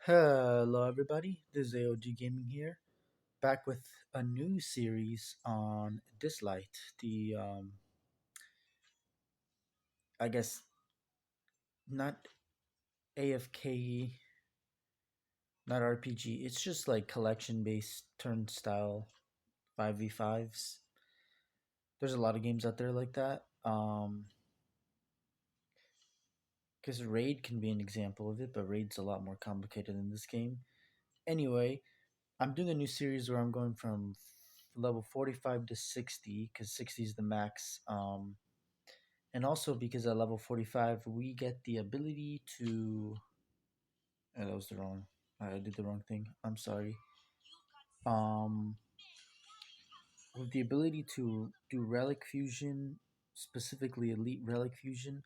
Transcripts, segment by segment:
Hello, everybody. This is AOG Gaming here, back with a new series on Dislyte. I guess not AFK, not RPG. It's just like collection based turnstile 5v5s. There's a lot of games out there like that. Because Raid can be an example of it, but Raid's a lot more complicated than this game. Anyway, I'm doing a new series where I'm going from level 45 to 60 because 60 is the max. And also because at level 45 we get the ability to that was the wrong I did the wrong thing. I'm sorry. Um with the ability to do relic fusion, specifically elite relic fusion.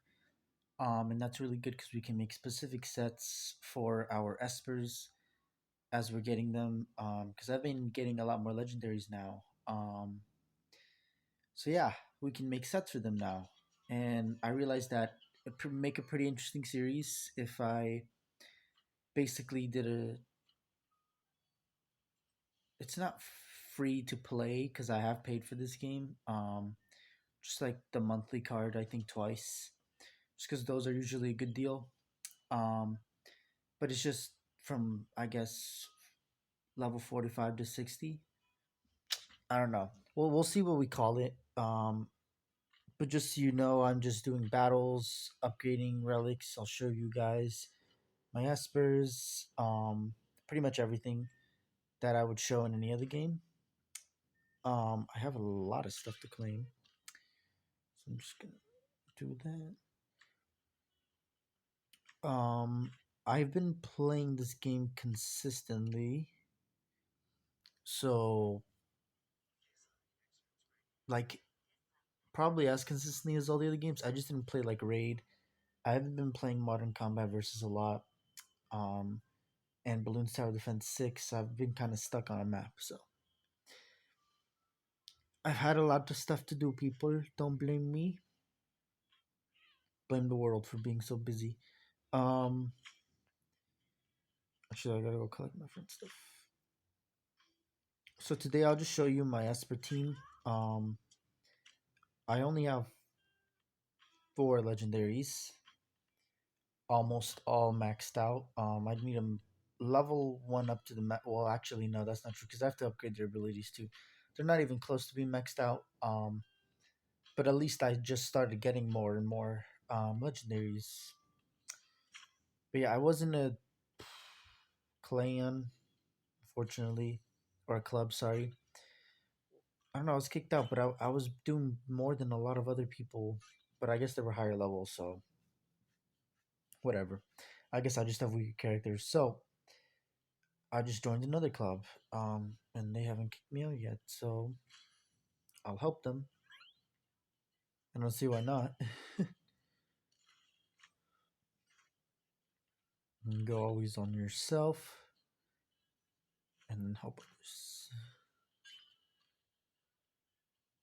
And that's really good because we can make specific sets for our espers as we're getting them. Because I've been getting a lot more legendaries now. So yeah, we can make sets for them now, and I realized that it make a pretty interesting series if I basically did a. It's not free to play because I have paid for this game. Just like the monthly card, I think twice, just because those are usually a good deal. Um, but it's just from I guess level 45 to 60. I don't know. We'll see what we call it. But just so you know, I'm just doing battles, upgrading relics. I'll show you guys my espers, pretty much everything that I would show in any other game. I have a lot of stuff to claim, so I'm just gonna do that. I've been playing this game consistently, so like probably as consistently as all the other games. I just didn't play like Raid. I haven't been playing Modern Combat Versus a lot. Um, and Balloons Tower Defense 6. I've been kind of stuck on a map, so I've had a lot of stuff to do. People, don't blame me. Blame the world for being so busy. Um, Actually, I gotta go collect my friend's stuff. So today I'll just show you my Esper team. Um, I only have four legendaries, almost all maxed out. I'd need them level one up to the well. Actually, no, that's not true because I have to upgrade their abilities too. They're not even close to being maxed out. But at least I just started getting more and more legendaries. But yeah, I wasn't a clan, unfortunately, or a club. Sorry, I don't know. I was kicked out, but I was doing more than a lot of other people. But I guess they were higher levels, so whatever. I guess I just have weaker characters. So I just joined another club, and they haven't kicked me out yet. So I'll help them. I don't see why not. And go always on yourself, and then help others.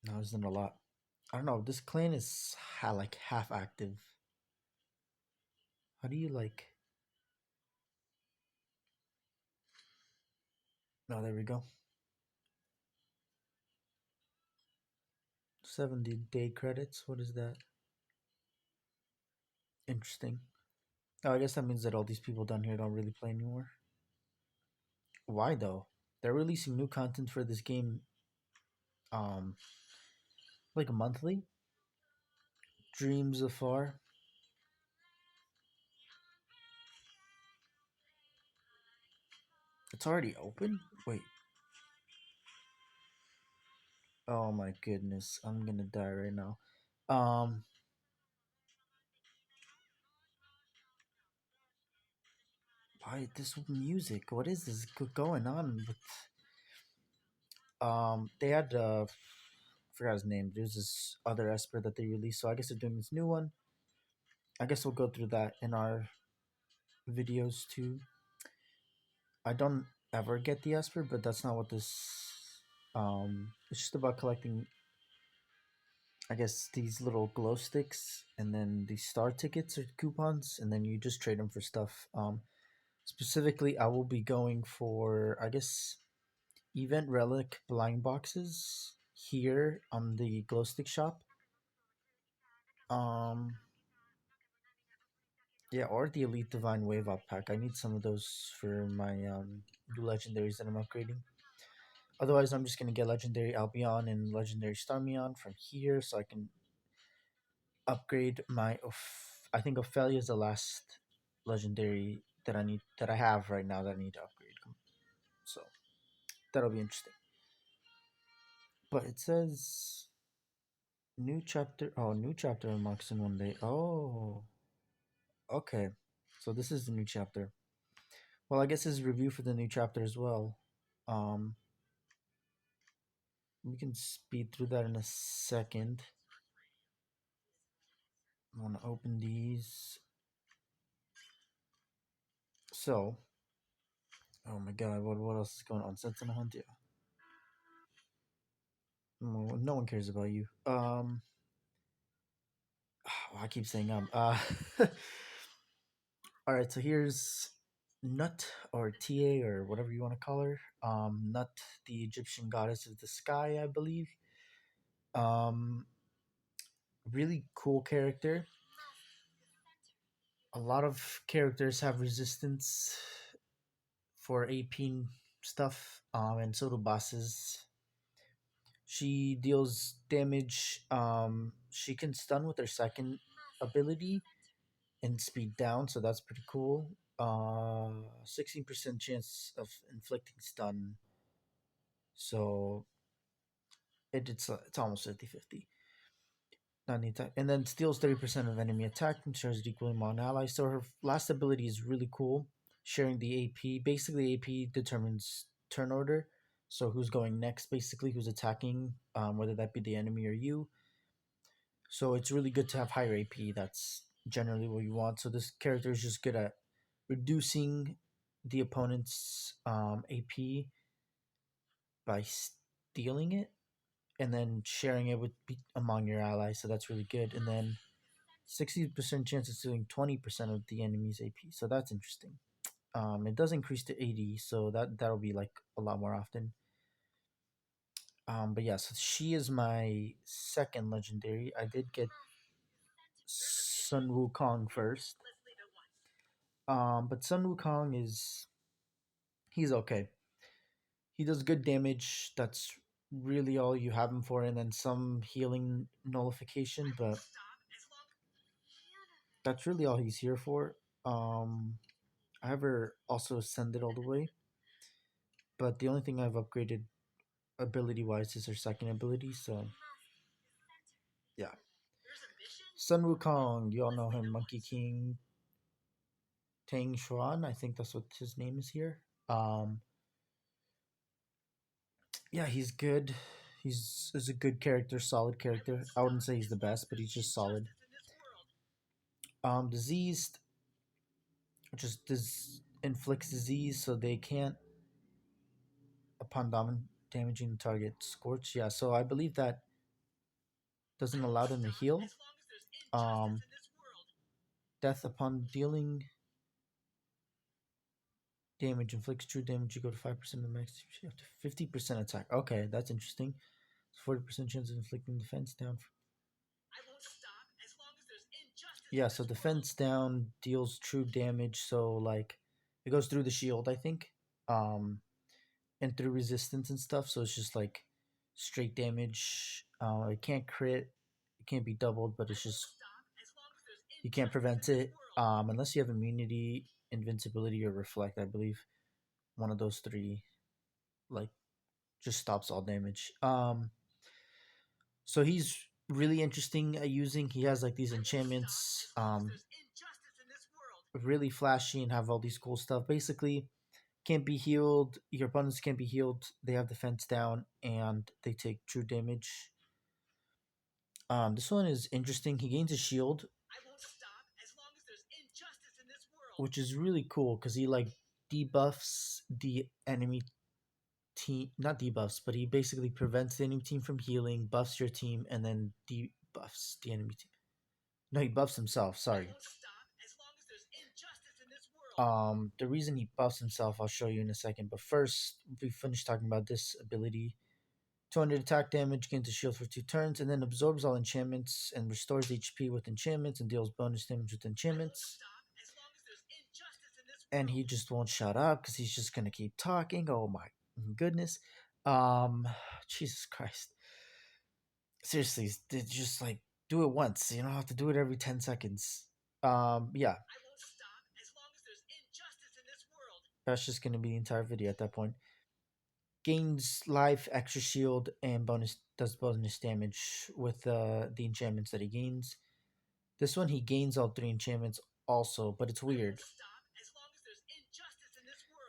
No, isn't a lot. I don't know. This clan is like half active. How do you like? No, there we go. 70-day credits. What is that? Interesting. Oh, I guess that means that all these people down here don't really play anymore. Why though? They're releasing new content for this game, um, like monthly. Dreams afar. It's already open. Wait. Oh my goodness, I'm gonna die right now. Um, why this music? What is this going on with? They had I forgot his name. There's this other Esper that they released, so I guess they're doing this new one. I guess we'll go through that in our videos too. I don't ever get the Esper, but that's not what this. It's just about collecting. I guess these little glow sticks, and then these star tickets or coupons, and then you just trade them for stuff. Specifically, I will be going for, I guess, event relic blind boxes here on the glow stick shop. Um, yeah, or the elite divine wave up pack. I need some of those for my new legendaries that I'm upgrading. Otherwise, I'm just gonna get legendary Albion and legendary Starmion from here, so I can upgrade my. I think Ophelia is the last legendary that I have right now that I need to upgrade. So that'll be interesting. But it says new chapter. Oh, new chapter unlocks in 1 day. Oh, okay. So this is the new chapter. Well, I guess this is review for the new chapter as well. Um, we can speed through that in a second. I want to open these. So, oh my god, what else is going on? Sentinel Hunt, yeah. No one cares about you. I keep saying all right, so here's Nut or Ta or whatever you want to call her. Nut, the Egyptian goddess of the sky, I believe. Um, really cool character. A lot of characters have resistance for AP stuff, and so do bosses. She deals damage. She can stun with her second ability and speed down, so that's pretty cool. 16% chance of inflicting stun, so it's almost 50-50. Not any attack, and then steals 30% of enemy attack and shares it equally among allies. So her last ability is really cool, sharing the AP. Basically, AP determines turn order, so who's going next, basically who's attacking, whether that be the enemy or you. So it's really good to have higher AP. That's generally what you want. So this character is just good at reducing the opponent's AP by stealing it and then sharing it with among your allies. So that's really good. And then 60% chance of stealing 20% of the enemy's AP. So that's interesting. It does increase to 80, so that'll be like a lot more often. But yeah, so she is my second legendary. I did get Sun Wukong first. But Sun Wukong he's okay. He does good damage. That's really all you have him for, and then some healing nullification. But that's really all he's here for. I ever also ascended all the way, but the only thing I've upgraded ability wise is her second ability. So yeah, Sun Wukong. You all know him, Monkey King Tang Xuan. I think that's what his name is here. Um, yeah, he's good. He's a good character, solid character. I wouldn't say he's the best, but he's just solid. Diseased, just inflicts disease, so they can't upon damaging the target. Scorch, yeah. So I believe that doesn't allow them to heal. Um, death upon dealing damage inflicts true damage. You go to 5% of the max. You have to 50% attack. Okay, that's interesting. 40% chance of inflicting defense down. Yeah, so defense down deals true damage. So like, it goes through the shield, I think, and through resistance and stuff. So it's just like straight damage. It can't crit. It can't be doubled, but it's just you can't prevent it. Unless you have immunity, invincibility, or reflect. I believe one of those three, like, just stops all damage. So he's really interesting at using. He has like these enchantments, really flashy and have all these cool stuff. Basically, can't be healed. Your opponents can't be healed. They have defense down and they take true damage. This one is interesting. He gains a shield, which is really cool because he like debuffs the enemy team. Not debuffs, but he basically prevents the enemy team from healing, buffs your team, and then debuffs the enemy team. No, he buffs himself. Sorry. The reason he buffs himself, I'll show you in a second. But first, we finish talking about this ability. 200 attack damage, gains a shield for 2 turns, and then absorbs all enchantments and restores HP with enchantments and deals bonus damage with enchantments. And he just won't shut up because he's just gonna keep talking. Oh my goodness. Um, Jesus Christ. Seriously, just like do it once. You don't have to do it every 10 seconds. Yeah, that's just gonna be the entire video at that point. Gains life, extra shield, and does bonus damage with the enchantments that he gains. This one he gains all 3 enchantments also, but it's weird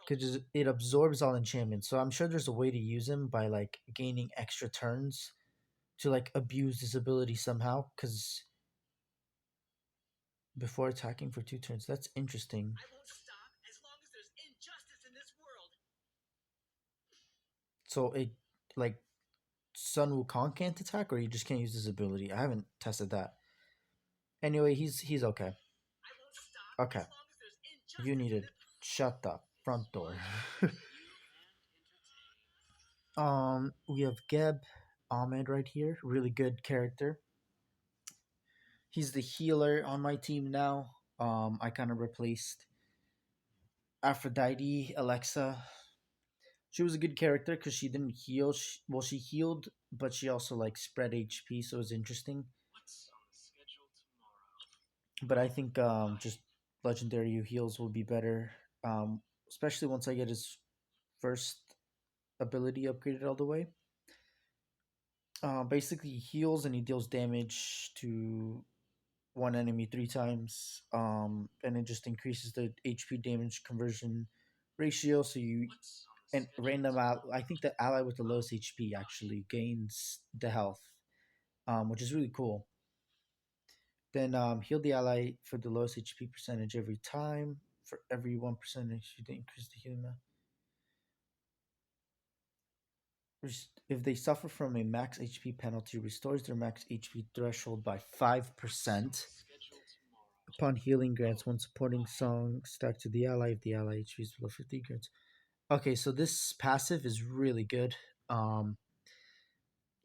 because it absorbs all enchantments. So I'm sure there's a way to use him by like gaining extra turns to like abuse this ability somehow. Because before attacking for 2 turns, that's interesting. So it like Sun Wukong can't attack, or you just can't use this ability. I haven't tested that. Anyway, he's okay. Okay, you need to shut the front door. We have Geb Ahmed right here. Really good character. He's the healer on my team now. I kind of replaced Aphrodite, Alexa. She was a good character because she didn't heal. She healed, but she also like spread HP, so it was interesting. But I think just legendary heals will be better, especially once I get his first ability upgraded all the way. Basically, he heals and he deals damage to one enemy 3 times, and it just increases the HP damage conversion ratio. So you and random I think the ally with the lowest HP actually gains the health, which is really cool. Then heal the ally for the lowest HP percentage every time. For every 1% you increase the healing amount. If they suffer from a max HP penalty, restores their max HP threshold by 5%. Upon healing, grants one supporting song stacked to the ally if the ally HP is below 50 grants. Okay, so this passive is really good.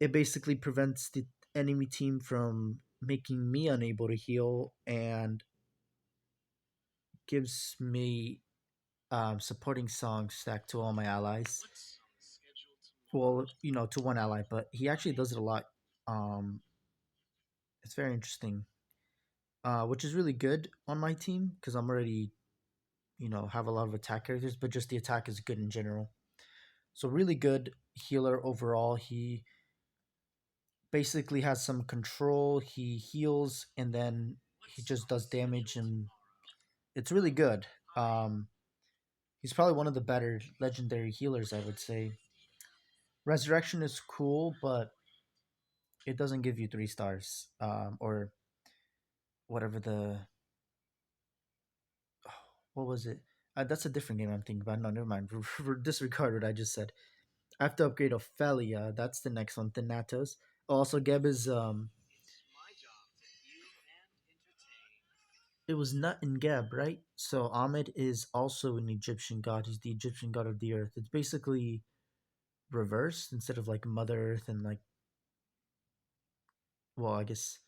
It basically prevents the enemy team from making me unable to heal and gives me supporting songs stacked to all my allies. Well, to one ally, but he actually does it a lot. Um, it's very interesting, which is really good on my team because I'm already, have a lot of attack characters, but just the attack is good in general. So really good healer overall. He basically has some control. He heals and then he just does damage, and it's really good. Um, he's probably one of the better legendary healers, I would say. Resurrection is cool, but it doesn't give you 3 stars, or whatever the what was it? That's a different game I'm thinking about. No, never mind. Disregard what I just said. I have to upgrade Ophelia. That's the next one. Thanatos. Also, Geb is It was Nut and Geb, right? So Ahmed is also an Egyptian god. He's the Egyptian god of the earth. It's basically reversed instead of like Mother Earth and like, well, I guess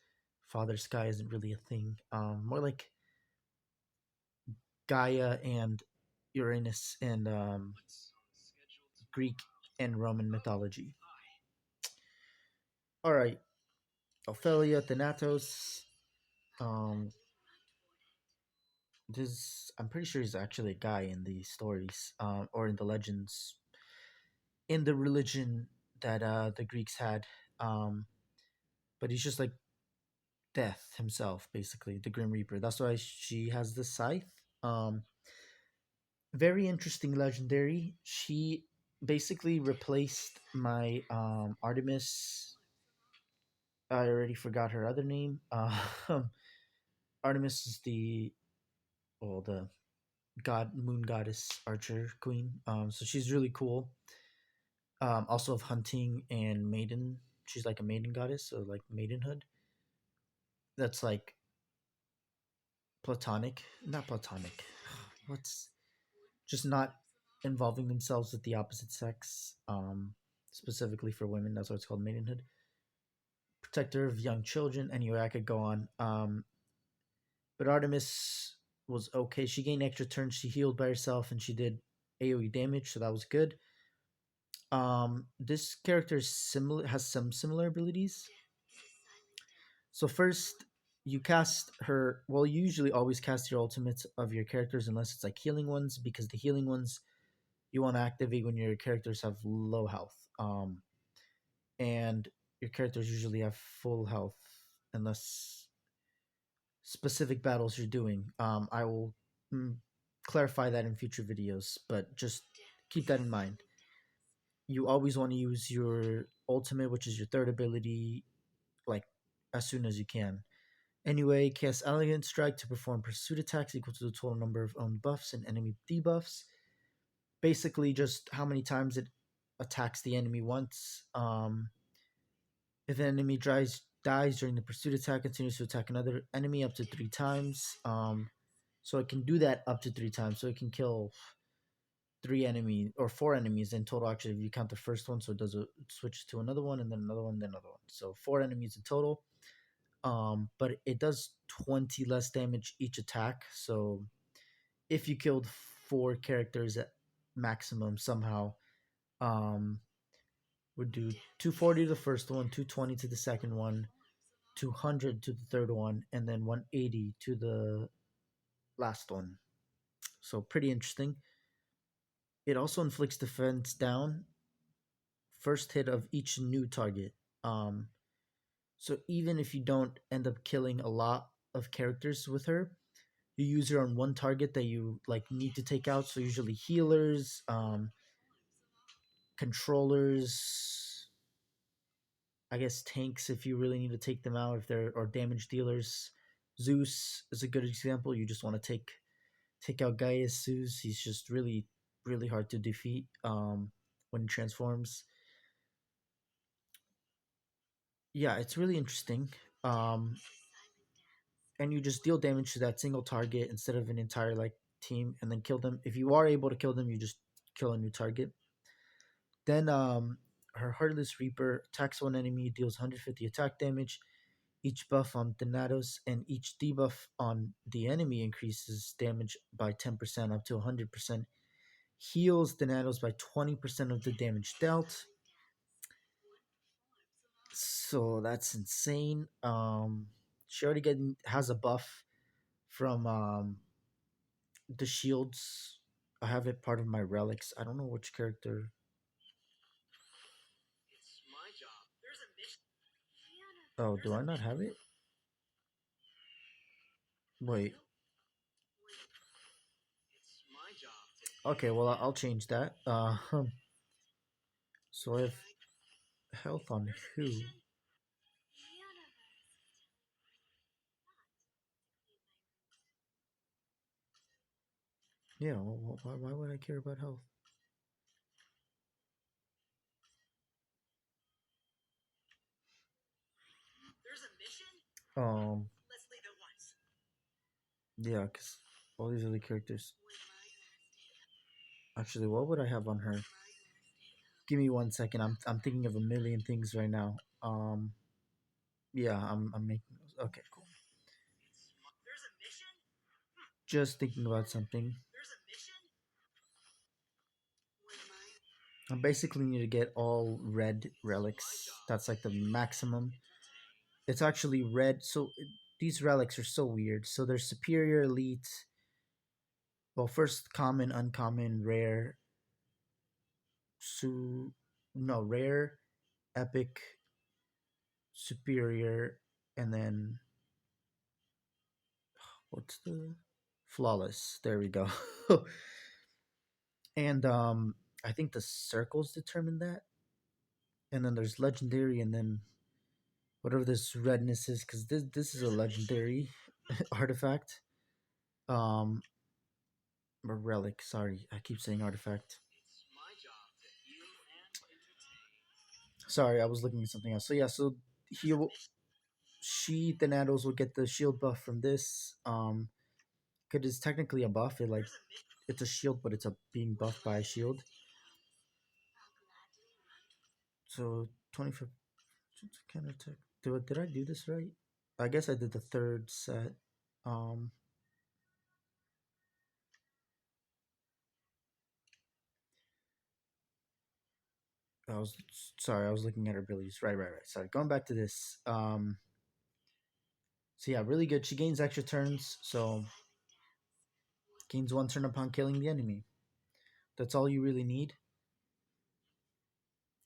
Father Sky isn't really a thing. More like Gaia and Uranus and Greek and Roman mythology. All right, Ophelia, Thanatos. Um, this I'm pretty sure he's actually a guy in the stories, or in the legends, in the religion that the Greeks had. Um, but he's just like death himself, basically the Grim Reaper. That's why she has the scythe. Um, very interesting legendary. She basically replaced my Artemis. I already forgot her other name. Artemis is the god moon goddess archer queen. So she's really cool. Also of hunting and maiden. She's like a maiden goddess, so like maidenhood. That's like platonic, not platonic. what's just not involving themselves with the opposite sex. Specifically for women, that's what it's called, maidenhood. Protector of young children. Anyway, I could go on. But Artemis was okay. She gained extra turns. She healed by herself, and she did AOE damage, so that was good. This character is similar, has some similar abilities. So first, you cast her. Well, you usually always cast your ultimates of your characters, unless it's like healing ones, because the healing ones you want to activate when your characters have low health. And your characters usually have full health, unless specific battles you're doing. I will mm, clarify that in future videos, but just keep that in mind. You always want to use your ultimate, which is your third ability, like as soon as you can. Anyway, cast Elegant Strike to perform pursuit attacks equal to the total number of own buffs and enemy debuffs. Basically, just how many times it attacks the enemy once. If an enemy dies during the pursuit attack, continues to attack another enemy up to 3 times. So it can do that up to 3 times. So it can kill 3 enemies or 4 enemies in total. Actually, if you count the first one, so it does it switches to another one and then another one, then another one. So 4 enemies in total. But it does 20 less damage each attack. So if you killed 4 characters at maximum somehow, um, would do 240 to the first one, 220 to the second one, 200 to the third one, and then 180 to the last one. So pretty interesting. It also inflicts defense down first hit of each new target. Um, so even if you don't end up killing a lot of characters with her, you use her on one target that you like need to take out. So usually healers, controllers, I guess tanks if you really need to take them out if they're or damage dealers. Zeus is a good example. You just want to take out Gaius Zeus. He's just really hard to defeat when he transforms. Yeah, it's really interesting. Um, and you just deal damage to that single target instead of an entire like team, and then kill them. If you are able to kill them, you just kill a new target. Then her Heartless Reaper attacks one enemy, deals 150 attack damage. Each buff on Thanatos and each debuff on the enemy increases damage by 10% up to 100%. Heals Thanatos by 20% of the damage dealt. So that's insane. She already has a buff from the shields. I have it part of my relics. I don't know which character. Oh, do I not have it? Wait. Okay, well I'll change that. So I have health on who? Yeah. Why would I care about health? Um. Yeah, cause all these other characters. Actually, what would I have on her? Give me 1 second. I'm thinking of a million things right now. Yeah, I'm making those. Okay, cool. Just thinking about something. I basically need to get all red relics. That's like the maximum. It's actually red. So these relics are so weird. So they're superior, elite. Well, first common, uncommon, rare. Su no rare, epic, superior, and then what's the flawless? There we go. And I think the circles determine that. And then there's legendary, and then whatever this redness is, because this is a legendary artifact. Um, or relic. Sorry, I keep saying artifact. Sorry, I was looking at something else. So yeah, so he will, she Thanatos will get the shield buff from this. Cause it's technically a buff. It's a shield, but it's a being buffed by a shield. So 25 counter attack. Did I do this right? I guess I did the third set. Um, I was sorry, I was looking at her abilities. Right. Sorry. Going back to this. So yeah, really good. She gains extra turns, so gains one turn upon killing the enemy. That's all you really need,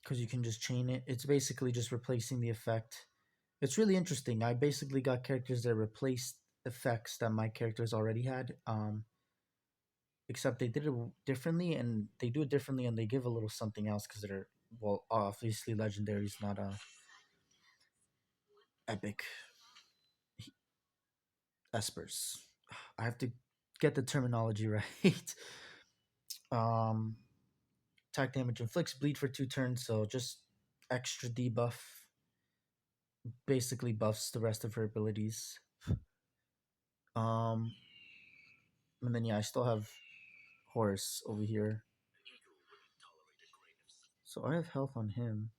because you can just chain it. It's basically just replacing the effect. It's really interesting. I basically got characters that replaced effects that my characters already had. Except they did it differently, and they do it differently, and they give a little something else because they're, well, obviously legendary is not a epic. Espers. I have to get the terminology right. um, Attack damage inflicts bleed for 2 turns, so just extra debuff. Basically buffs the rest of her abilities. Um, and then yeah, I still have Horus over here, so I have health on him.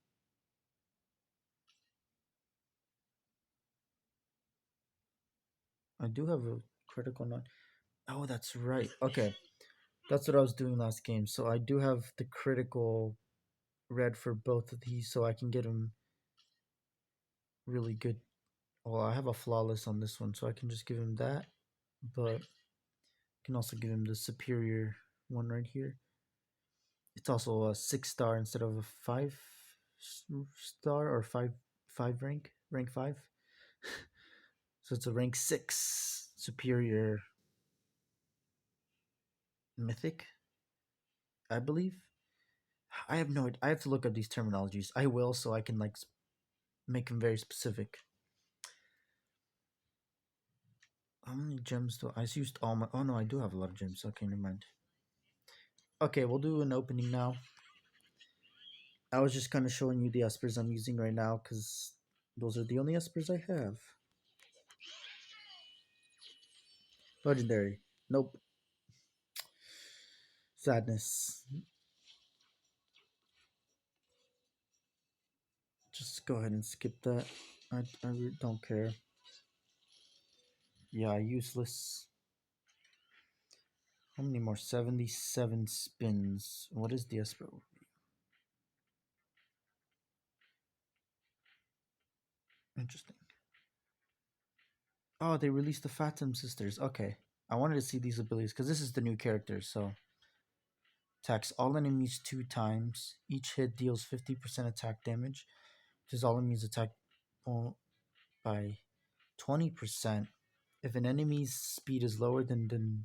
I do have a critical not. Oh, that's right. Okay, that's what I was doing last game. So I do have the critical red for both of these, so I can get him really good. Well, I have a flawless on this one, so I can just give him that. But I can also give him the superior one right here. It's also a 6 star instead of a 5 star or five rank 5. So it's a rank 6 superior mythic, I believe. I have no. I have to look up these terminologies. I will, so I can like make them very specific. How many gems do I used all my? Oh no, I do have a lot of gems. Okay, never mind. Okay, we'll do an opening now. I was just kind of showing you the espers I'm using right now because those are the only espers I have. Legendary. Nope. Sadness. Just go ahead and skip that. I don't care. Yeah, useless. How many more? 77 spins. What is the esper? Interesting. Oh, they released the Phantom Sisters. Okay. I wanted to see these abilities because this is the new character. So, attacks all enemies 2 times. Each hit deals 50% attack damage. Does all enemies attack by 20%. If an enemy's speed is lower than the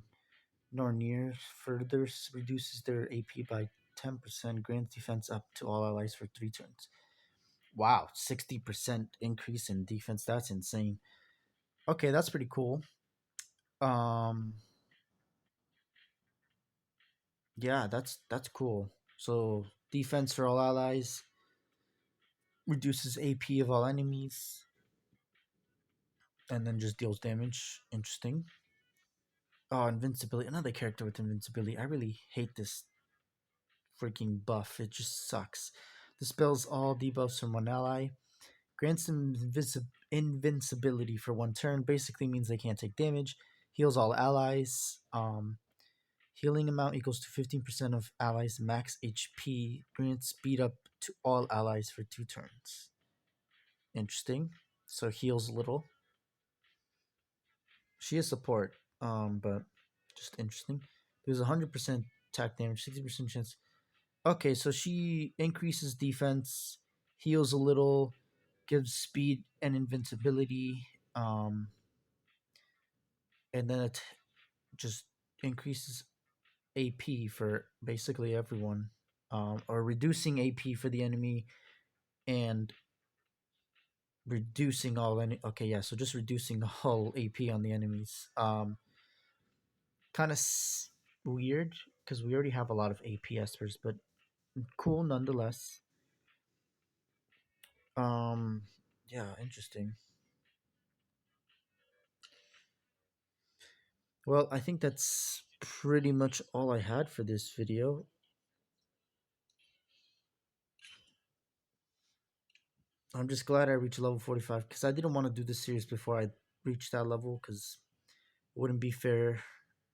nor near, further reduces their AP by 10%, grants defense up to all allies for 3 turns. Wow, 60% increase in defense. That's insane. Okay, that's pretty cool. Um yeah, that's cool. So defense for all allies, reduces AP of all enemies, and then just deals damage. Interesting. Oh, invincibility. Another character with invincibility. I really hate this freaking buff. It just sucks. Dispels all debuffs from one ally. Grants them invincibility for 1 turn. Basically means they can't take damage. Heals all allies. Healing amount equals to 15% of allies' max HP. Grants speed up to all allies for 2 turns. Interesting. So heals a little. She is support, but just interesting. There's 100% attack damage, 60% chance. Okay, so she increases defense, heals a little, gives speed and invincibility, and then it just increases AP for basically everyone, or reducing AP for the enemy and reducing all any. Okay, yeah, so just reducing all AP on the enemies. Kind of weird because we already have a lot of AP espers, but cool nonetheless. Um, yeah, interesting. Well, I think that's pretty much all I had for this video. I'm just glad I reached level 45 because I didn't want to do this series before I reached that level because it wouldn't be fair.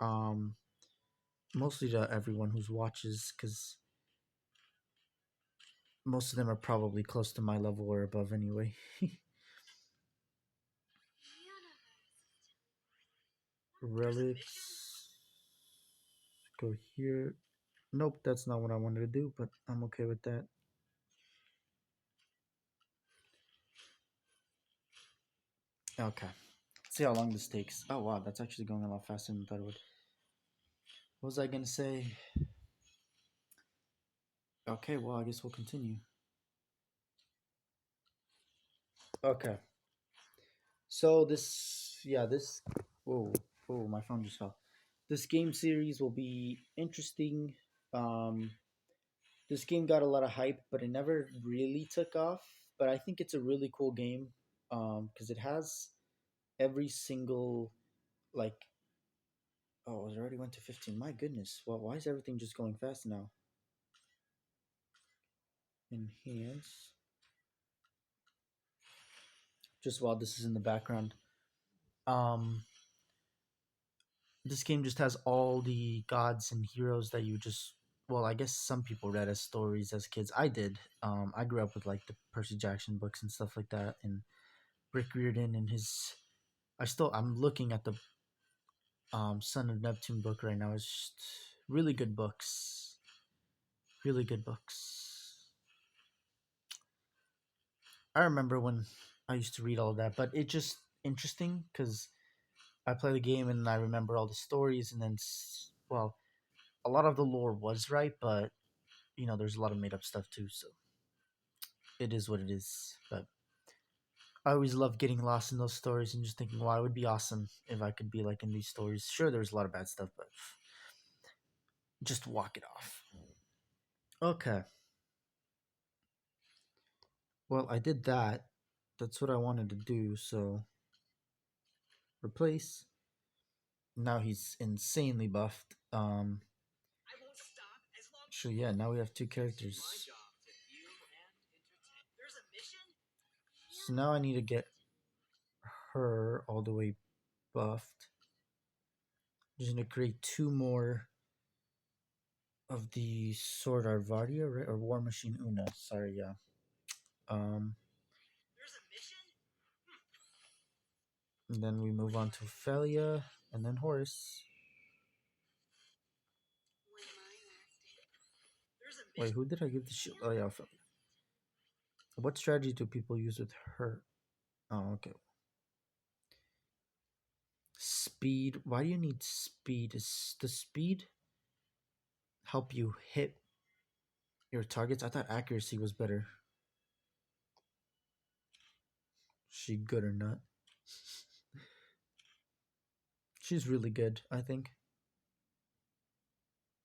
Um, Mostly to everyone who's watches because most of them are probably close to my level or above anyway. Relics. Go here. Nope, that's not what I wanted to do, but I'm okay with that. Okay. See how long this takes. Oh wow, that's actually going a lot faster than I thought it would. What was I gonna say? Okay, well I guess we'll continue. Okay. So this whoa, whoa, my phone just fell. This game series will be interesting. Um this game got a lot of hype, but it never really took off. But I think it's a really cool game. Because it has every single like oh, it already went to 15. My goodness. Well, why is everything just going fast now? Enhance. Just while this is in the background. Um, this game just has all the gods and heroes that you just well, I guess some people read as stories as kids. I did. I grew up with like the Percy Jackson books and stuff like that, and Rick Riordan and his. I'm looking at the Son of Neptune book right now. It's just really good books. Really good books. I remember when I used to read all of that, but it just interesting because I play the game and I remember all the stories, and then well, a lot of the lore was right, but there's a lot of made up stuff too, so it is what it is. But I always love getting lost in those stories and just thinking, wow, it would be awesome if I could be like in these stories. Sure, there's a lot of bad stuff, but just walk it off. Okay, well, I did that. That's what I wanted to do, so replace. Now he's insanely buffed. So yeah, now we have two characters. So now I need to get her all the way buffed. Just gonna create two more of the Sword Arvadia, right? Or War Machine Una. Sorry, yeah. Um, and then we move on to Ophelia, and then Horus. Wait, who did I give the shield? Oh yeah, Ophelia. What strategy do people use with her? Oh, okay. Speed. Why do you need speed? Is the speed help you hit your targets? I thought accuracy was better. She good or not? She's really good, I think.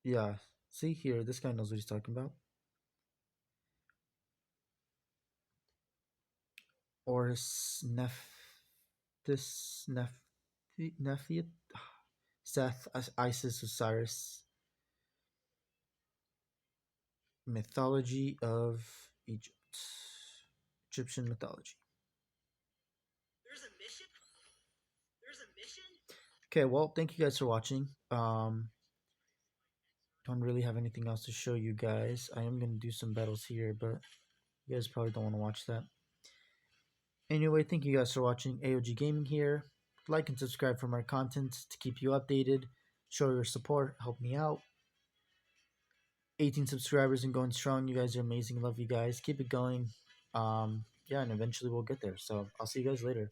Yeah. See here, this guy knows what he's talking about. Or this Nephiot, Seth, Isis, Osiris, mythology of Egypt, Egyptian mythology. Okay, well, thank you guys for watching. Don't really have anything else to show you guys. I am gonna do some battles here, but you guys probably don't want to watch that. Anyway, thank you guys for watching. AOG Gaming here. Like and subscribe for more content to keep you updated. Show your support. Help me out. 18 subscribers and going strong. You guys are amazing. Love you guys. Keep it going. Yeah, and eventually we'll get there. So I'll see you guys later.